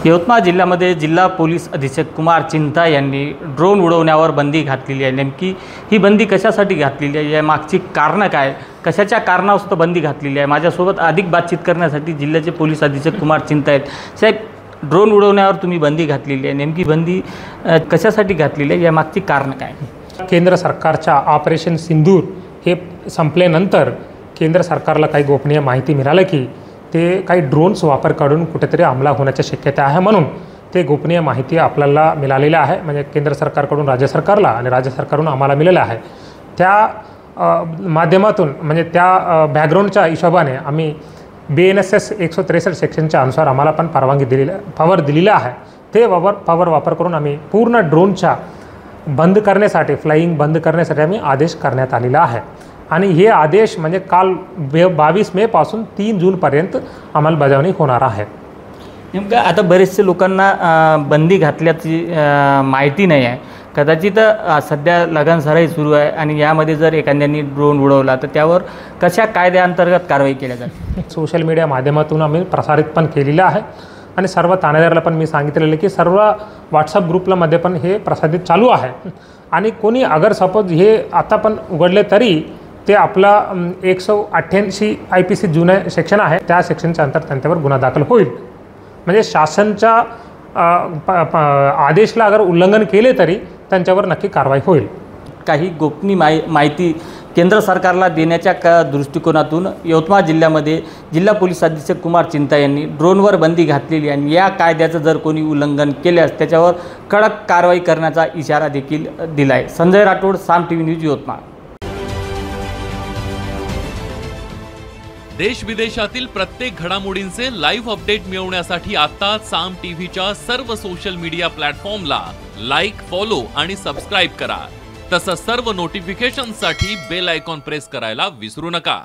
यवतमाळ जिल्ह्यामध्ये जिल्हा पोलीस अधीक्षक कुमार चिंता यांनी ड्रोन उडवण्यावर बंदी घातलेली आहे। नेमकी ही बंदी कशासाठी घातलेली आहे, या मागची कारणं काय, कशाच्या कारणास्तव बंदी घातलेली आहे, माझ्यासोबत अधिक बातचीत करण्यासाठी जिल्ह्याचे पोलीस अधीक्षक कुमार चिंता आहेत। साहेब, ड्रोन उडवण्यावर तुम्ही बंदी घातलेली आहे, नेमकी बंदी कशासाठी घातलेली आहे, या मागची कारणं काय? केंद्र सरकारच्या ऑपरेशन सिंदूर हे संपल्यानंतर केंद्र सरकारला काही गोपनीय माहिती मिळाली की ते काही ड्रोन्स वापर करून कुठेतरी हमला होण्याची शक्यता आहे, म्हणून ते गोपनीय माहिती आपल्याला मिळालेली आहे। म्हणजे केंद्र सरकारकडून राज्य सरकारला आणि राज्य सरकारकडून आम्हाला मिळालं आहे। त्या माध्यमातून म्हणजे त्या बॅकग्राऊंडच्या हिशोबाने आम्ही BNSS 163 सेक्शनच्या अनुसार आम्हाला पण परवानगी दिलेली आहे। ते पॉवर वापर करून आम्ही पूर्ण ड्रोनच्या बंद करण्यासाठी, फ्लाइंग बंद करण्यासाठी आम्ही आदेश करण्यात आलेला आहे। आणि हे आदेश म्हणजे काल 22 मे पासून 3 जूनपर्यंत अंमलबजावणी होणार आहे। नेमकं आता बरेचसे लोकांना बंदी घातल्याची माहिती नाही आहे। कदाचित सध्या लगनसराई सुरू आहे आणि यामध्ये जर एखाद्याने ड्रोन उडवला तर त्यावर कशा कायद्याअंतर्गत कारवाई केली जाते? सोशल मीडिया माध्यमातून आम्ही प्रसारित पण केलेलं आहे आणि सर्व ठाणेदाराला पण मी सांगितलेलं की सर्व व्हॉट्सअप ग्रुपमध्ये पण हे प्रसारित चालू आहे। आणि कोणी अगर सपोज हे आता पण उघडले तरी ते आपला 188 IPC जुने सेक्शन आहे, त्या सेक्शनच्या अंतर्गत त्यांच्यावर गुन्हा दाखल होईल। म्हणजे शासनच्या आदेशला अगर उल्लंघन केले तरी त्यांच्यावर नक्की कारवाई होईल। काही गोपनीय माहिती केंद्र सरकारला देण्याच्या दृष्टिकोनातून यवतमाळ जिल्ह्यामध्ये जिल्हा पोलीस अधीक्षक कुमार चिंता यांनी ड्रोनवर बंदी घातलेली आणि या कायद्याचं जर कोणी उल्लंघन केल्यास त्याच्यावर कडक कारवाई करण्याचा इशारा देखील दिला आहे। संजय राठोड, साम TV न्यूज, यवतमाळ। देश विदेशातील प्रत्येक घडामोडींचे लाईव्ह अपडेट मिळवण्यासाठी आता साम टीव्हीच्या सर्व सोशल मीडिया प्लॅटफॉर्मला लाईक, फॉलो आणि सबस्क्राईब करा। तसंच सर्व नोटिफिकेशनसाठी बेल आयकॉन प्रेस करायला विसरू नका।